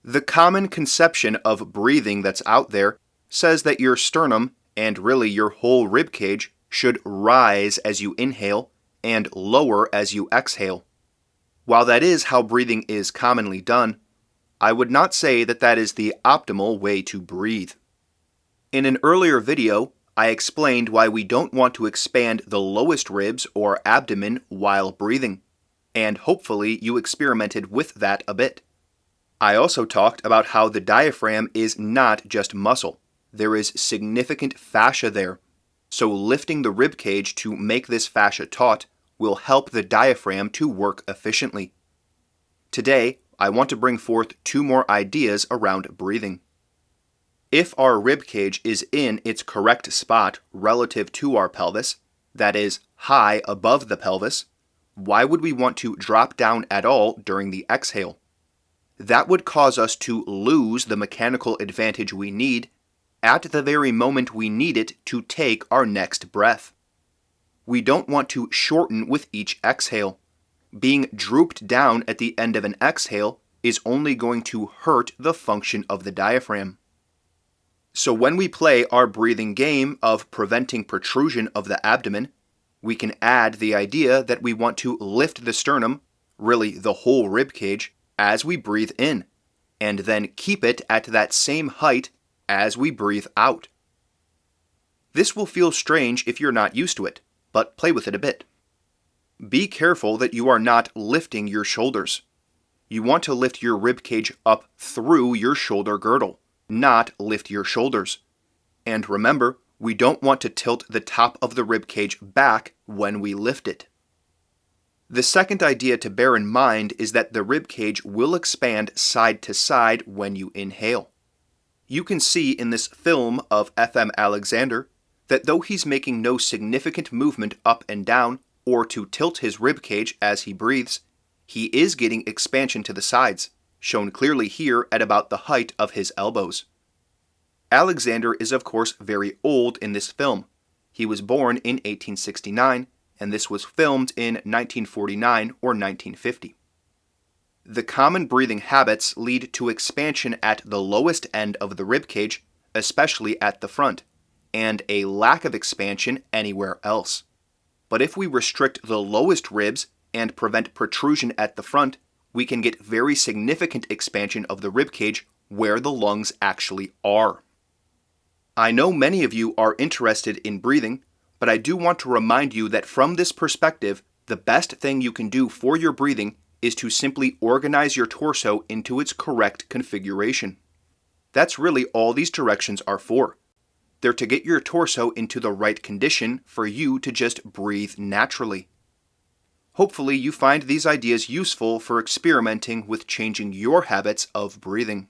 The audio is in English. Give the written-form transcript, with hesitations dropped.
The common conception of breathing that's out there says that your sternum, and really your whole rib cage, should rise as you inhale and lower as you exhale. While that is how breathing is commonly done, I would not say that that is the optimal way to breathe. In an earlier video, I explained why we don't want to expand the lowest ribs or abdomen while breathing, and hopefully you experimented with that a bit. I also talked about how the diaphragm is not just muscle. There is significant fascia there, so lifting the rib cage to make this fascia taut will help the diaphragm to work efficiently. Today, I want to bring forth two more ideas around breathing. If our rib cage is in its correct spot relative to our pelvis, that is, high above the pelvis, why would we want to drop down at all during the exhale? That would cause us to lose the mechanical advantage we need at the very moment we need it to take our next breath. We don't want to shorten with each exhale. Being drooped down at the end of an exhale is only going to hurt the function of the diaphragm. So when we play our breathing game of preventing protrusion of the abdomen, we can add the idea that we want to lift the sternum, really the whole rib cage, as we breathe in, and then keep it at that same height as we breathe out. This will feel strange if you're not used to it, but play with it a bit. Be careful that you are not lifting your shoulders. You want to lift your rib cage up through your shoulder girdle, not lift your shoulders. And remember, we don't want to tilt the top of the rib cage back when we lift it. The second idea to bear in mind is that the rib cage will expand side to side when you inhale. You can see in this film of F.M. Alexander that though he's making no significant movement up and down or to tilt his rib cage as he breathes, he is getting expansion to the sides, shown clearly here at about the height of his elbows. Alexander is of course very old in this film. He was born in 1869, and this was filmed in 1949 or 1950. The common breathing habits lead to expansion at the lowest end of the rib cage, especially at the front, and a lack of expansion anywhere else. But if we restrict the lowest ribs and prevent protrusion at the front, we can get very significant expansion of the rib cage where the lungs actually are. I know many of you are interested in breathing, but I do want to remind you that from this perspective, the best thing you can do for your breathing is to simply organize your torso into its correct configuration. That's really all these directions are for. They're to get your torso into the right condition for you to just breathe naturally. Hopefully you find these ideas useful for experimenting with changing your habits of breathing.